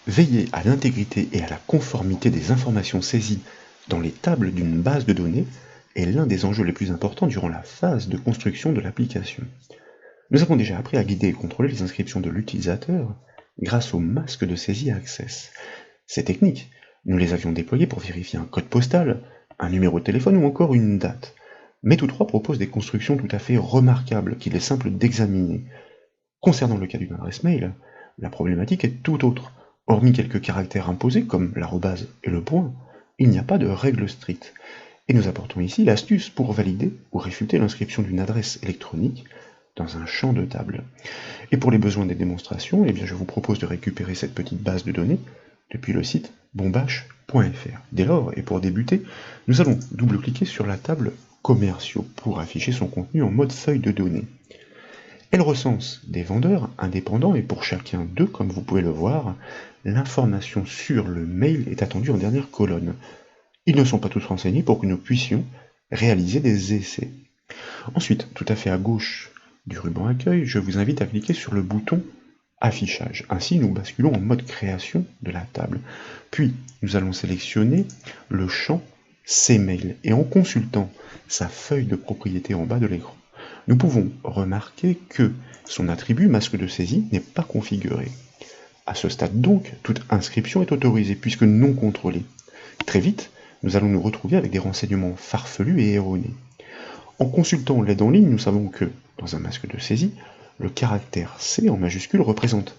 Veiller à l'intégrité et à la conformité des informations saisies dans les tables d'une base de données est l'un des enjeux les plus importants durant la phase de construction de l'application. Nous avons déjà appris à guider et contrôler les inscriptions de l'utilisateur grâce au masque de saisie Access. Ces techniques, nous les avions déployées pour vérifier un code postal, un numéro de téléphone ou encore une date. Mais tous trois proposent des constructions tout à fait remarquables qu'il est simple d'examiner. Concernant le cas d'une adresse mail, la problématique est tout autre. Hormis quelques caractères imposés comme l'arrobase et le point, il n'y a pas de règle stricte. Et nous apportons ici l'astuce pour valider ou réfuter l'inscription d'une adresse électronique dans un champ de table. Et pour les besoins des démonstrations, eh bien je vous propose de récupérer cette petite base de données depuis le site bombache.fr. Dès lors, et pour débuter, nous allons double-cliquer sur la table commerciaux pour afficher son contenu en mode feuille de données. Elle recense des vendeurs indépendants et pour chacun d'eux, comme vous pouvez le voir, l'information sur le mail est attendue en dernière colonne. Ils ne sont pas tous renseignés pour que nous puissions réaliser des essais. Ensuite, tout à fait à gauche du ruban accueil, je vous invite à cliquer sur le bouton affichage. Ainsi, nous basculons en mode création de la table. Puis, nous allons sélectionner le champ CMail et en consultant sa feuille de propriété en bas de l'écran, nous pouvons remarquer que son attribut masque de saisie n'est pas configuré. À ce stade donc, toute inscription est autorisée puisque non contrôlée. Très vite, nous allons nous retrouver avec des renseignements farfelus et erronés. En consultant l'aide en ligne, nous savons que, dans un masque de saisie, le caractère C en majuscule représente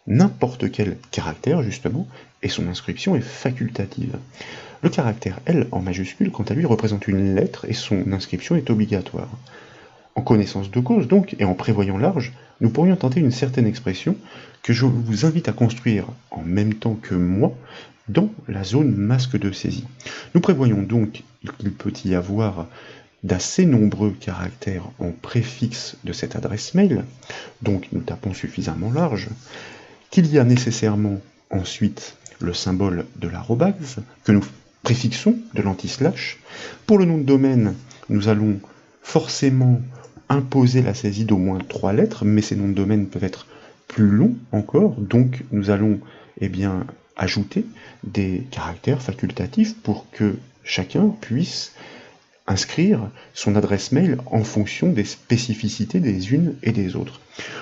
n'importe quel caractère justement, et son inscription est facultative. Le caractère L en majuscule, quant à lui, représente une lettre et son inscription est obligatoire. En connaissance de cause donc, et en prévoyant large, nous pourrions tenter une certaine expression que je vous invite à construire en même temps que moi dans la zone masque de saisie. Nous prévoyons donc qu'il peut y avoir d'assez nombreux caractères en préfixe de cette adresse mail, donc nous tapons suffisamment large, qu'il y a nécessairement ensuite le symbole de l'arrobase que nous préfixons de l'anti-slash. Pour le nom de domaine, nous allons forcément imposer la saisie d'au moins 3 lettres, mais ces noms de domaine peuvent être plus longs encore, donc nous allons ajouter des caractères facultatifs pour que chacun puisse inscrire son adresse mail en fonction des spécificités des unes et des autres.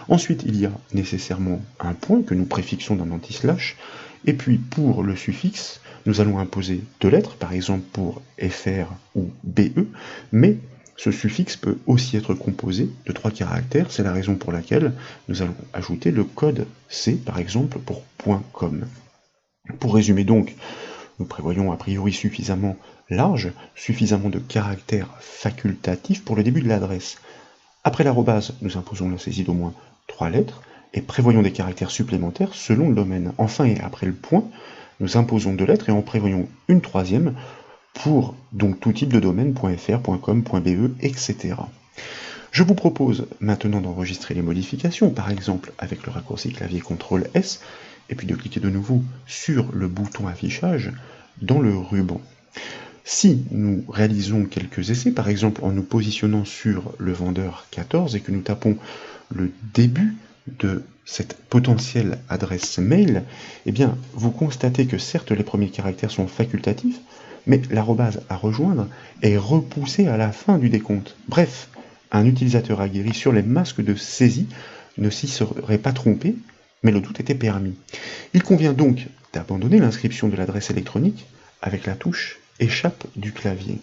Ensuite, il y a nécessairement un point que nous préfixons d'un anti-slash, et puis pour le suffixe, nous allons imposer 2 lettres, par exemple pour FR ou BE, mais ce suffixe peut aussi être composé de 3 caractères, c'est la raison pour laquelle nous allons ajouter le code C, par exemple pour .com. Pour résumer donc, nous prévoyons a priori suffisamment large, suffisamment de caractères facultatifs pour le début de l'adresse. Après l'arrobase, nous imposons la saisie d'au moins 3 lettres, et prévoyons des caractères supplémentaires selon le domaine. Enfin, et après le point, nous imposons 2 lettres et en prévoyons une troisième pour donc tout type de domaine, .fr, .com, .be, etc. Je vous propose maintenant d'enregistrer les modifications, par exemple avec le raccourci clavier CTRL S, et puis de cliquer de nouveau sur le bouton affichage dans le ruban. Si nous réalisons quelques essais, par exemple en nous positionnant sur le vendeur 14 et que nous tapons le début de cette potentielle adresse mail, eh bien, vous constatez que certes les premiers caractères sont facultatifs, mais l'arrobase à rejoindre est repoussé à la fin du décompte. Bref, un utilisateur aguerri sur les masques de saisie ne s'y serait pas trompé, mais le doute était permis. Il convient donc d'abandonner l'inscription de l'adresse électronique avec la touche échappe du clavier.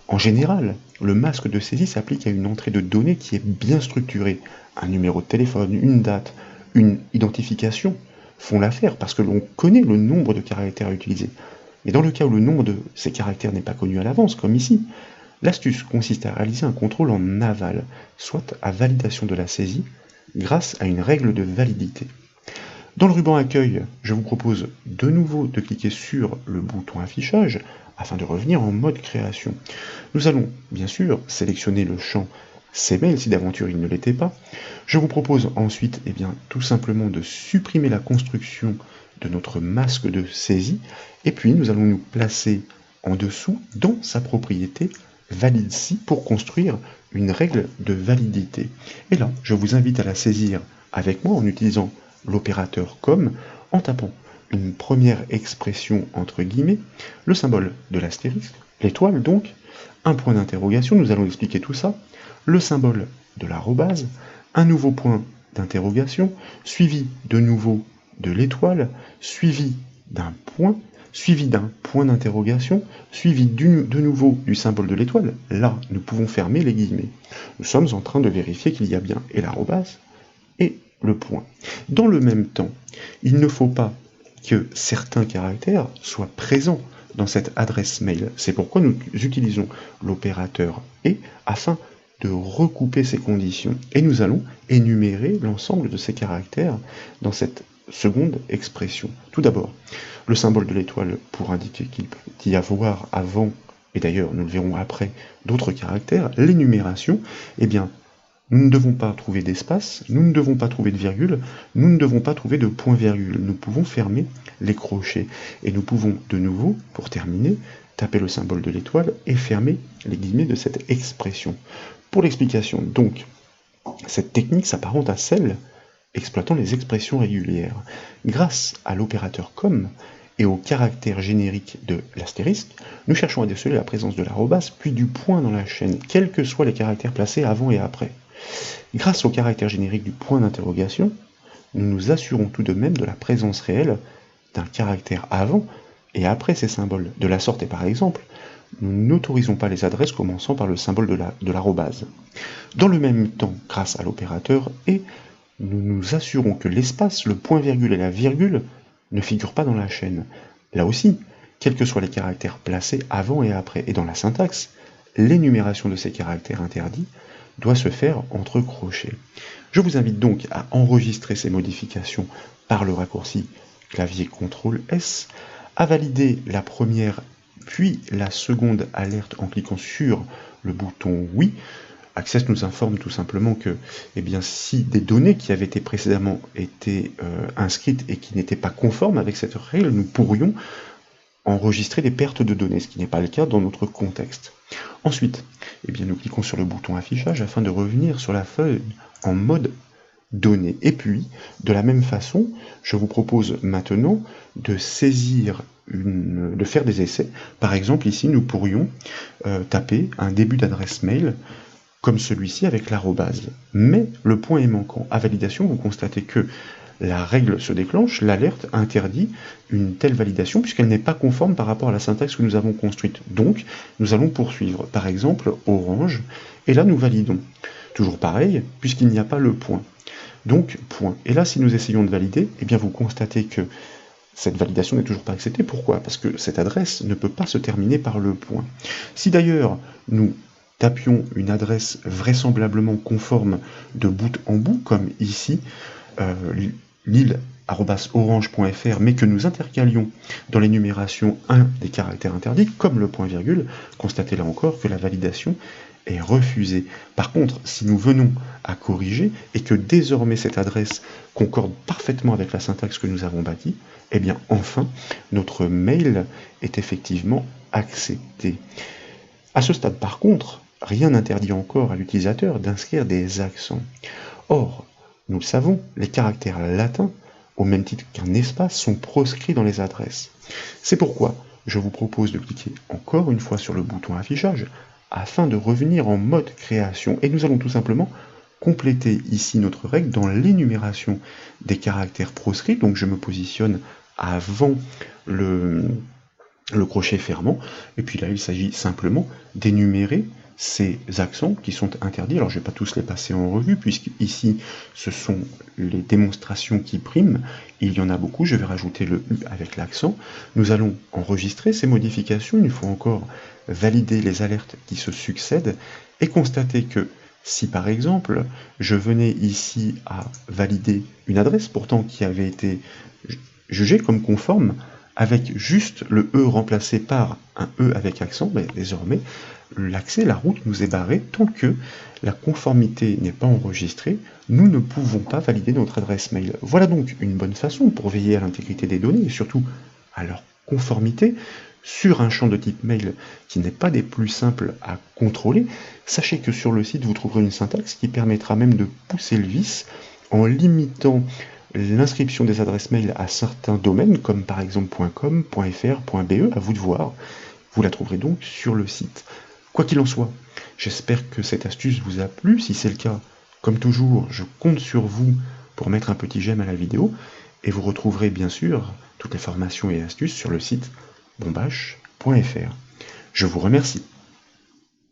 En général, le masque de saisie s'applique à une entrée de données qui est bien structurée. Un numéro de téléphone, une date, une identification font l'affaire parce que l'on connaît le nombre de caractères à utiliser. Et dans le cas où le nombre de ces caractères n'est pas connu à l'avance, comme ici, l'astuce consiste à réaliser un contrôle en aval, soit à validation de la saisie, grâce à une règle de validité. Dans le ruban accueil, je vous propose de nouveau de cliquer sur le bouton affichage afin de revenir en mode création. Nous allons bien sûr sélectionner le champ CMail si d'aventure il ne l'était pas. Je vous propose ensuite tout simplement de supprimer la construction de notre masque de saisie et puis nous allons nous placer en dessous dans sa propriété valide si pour construire une règle de validité. Et là, je vous invite à la saisir avec moi en utilisant l'opérateur COM en tapant une première expression entre guillemets, le symbole de l'astérisque, l'étoile donc, un point d'interrogation, nous allons expliquer tout ça, le symbole de l'arrobase, un nouveau point d'interrogation, suivi de nouveau de l'étoile, suivi d'un point d'interrogation, suivi de nouveau du symbole de l'étoile. Là, nous pouvons fermer les guillemets. Nous sommes en train de vérifier qu'il y a bien et l'arrobase et le point. Dans le même temps, il ne faut pas que certains caractères soient présents dans cette adresse mail. C'est pourquoi nous utilisons l'opérateur « et » afin de recouper ces conditions. Et nous allons énumérer l'ensemble de ces caractères dans cette seconde expression. Tout d'abord, le symbole de l'étoile pour indiquer qu'il peut y avoir avant, et d'ailleurs nous le verrons après, d'autres caractères. L'énumération, eh bien, nous ne devons pas trouver d'espace, nous ne devons pas trouver de virgule, nous ne devons pas trouver de point-virgule. Nous pouvons fermer les crochets. Et nous pouvons de nouveau, pour terminer, taper le symbole de l'étoile et fermer les guillemets de cette expression. Pour l'explication, donc, cette technique s'apparente à celle exploitant les expressions régulières. Grâce à l'opérateur comme et au caractère générique de l'astérisque, nous cherchons à déceler la présence de l'arrobase puis du point dans la chaîne, quels que soient les caractères placés avant et après. Grâce au caractère générique du point d'interrogation, nous nous assurons tout de même de la présence réelle d'un caractère avant et après ces symboles. De la sorte, et par exemple, nous n'autorisons pas les adresses commençant par le symbole de l'arrobase. Dans le même temps, grâce à l'opérateur « et », nous nous assurons que l'espace, le point-virgule et la virgule ne figurent pas dans la chaîne. Là aussi, quels que soient les caractères placés avant et après. Et dans la syntaxe, l'énumération de ces caractères interdits doit se faire entre crochets. Je vous invite donc à enregistrer ces modifications par le raccourci clavier CTRL-S, à valider la première puis la seconde alerte en cliquant sur le bouton oui. Access nous informe tout simplement que eh bien, si des données qui avaient été précédemment inscrites et qui n'étaient pas conformes avec cette règle, nous pourrions enregistrer des pertes de données, ce qui n'est pas le cas dans notre contexte. Ensuite, eh bien, nous cliquons sur le bouton affichage afin de revenir sur la feuille en mode données. Et puis, de la même façon, je vous propose maintenant de de faire des essais. Par exemple, ici, nous pourrions taper un début d'adresse mail comme celui-ci avec l'arrobase. Mais le point est manquant. À validation, vous constatez que la règle se déclenche, l'alerte interdit une telle validation puisqu'elle n'est pas conforme par rapport à la syntaxe que nous avons construite. Donc, nous allons poursuivre. Par exemple, orange, et là nous validons. Toujours pareil, puisqu'il n'y a pas le point. Donc, point. Et là, si nous essayons de valider, eh bien vous constatez que cette validation n'est toujours pas acceptée. Pourquoi? Parce que cette adresse ne peut pas se terminer par le point. Si d'ailleurs nous tapions une adresse vraisemblablement conforme de bout en bout, comme ici, lille@orange.fr, mais que nous intercalions dans l'énumération un des caractères interdits, comme le point-virgule, constatez là encore que la validation est refusée. Par contre, si nous venons à corriger, et que désormais cette adresse concorde parfaitement avec la syntaxe que nous avons bâtie, eh bien enfin, notre mail est effectivement accepté. À ce stade, par contre, rien n'interdit encore à l'utilisateur d'inscrire des accents. Or, nous le savons, les caractères latins, au même titre qu'un espace, sont proscrits dans les adresses. C'est pourquoi je vous propose de cliquer encore une fois sur le bouton affichage afin de revenir en mode création. Et nous allons tout simplement compléter ici notre règle dans l'énumération des caractères proscrits. Donc je me positionne avant le crochet fermant. Et puis là, il s'agit simplement d'énumérer ces accents qui sont interdits. Alors je ne vais pas tous les passer en revue, puisqu'ici ce sont les démonstrations qui priment. Il y en a beaucoup, je vais rajouter le U avec l'accent. Nous allons enregistrer ces modifications, il faut encore valider les alertes qui se succèdent et constater que si par exemple je venais ici à valider une adresse pourtant qui avait été jugée comme conforme, avec juste le E remplacé par un E avec accent, mais désormais l'accès, la route nous est barrée tant que la conformité n'est pas enregistrée, nous ne pouvons pas valider notre adresse mail. Voilà donc une bonne façon pour veiller à l'intégrité des données et surtout à leur conformité sur un champ de type mail qui n'est pas des plus simples à contrôler. Sachez que sur le site vous trouverez une syntaxe qui permettra même de pousser le vice en limitant l'inscription des adresses mail à certains domaines, comme par exemple .com, .fr, .be, à vous de voir. Vous la trouverez donc sur le site. Quoi qu'il en soit, j'espère que cette astuce vous a plu. Si c'est le cas, comme toujours, je compte sur vous pour mettre un petit j'aime à la vidéo, et vous retrouverez bien sûr toutes les formations et astuces sur le site bombache.fr. Je vous remercie.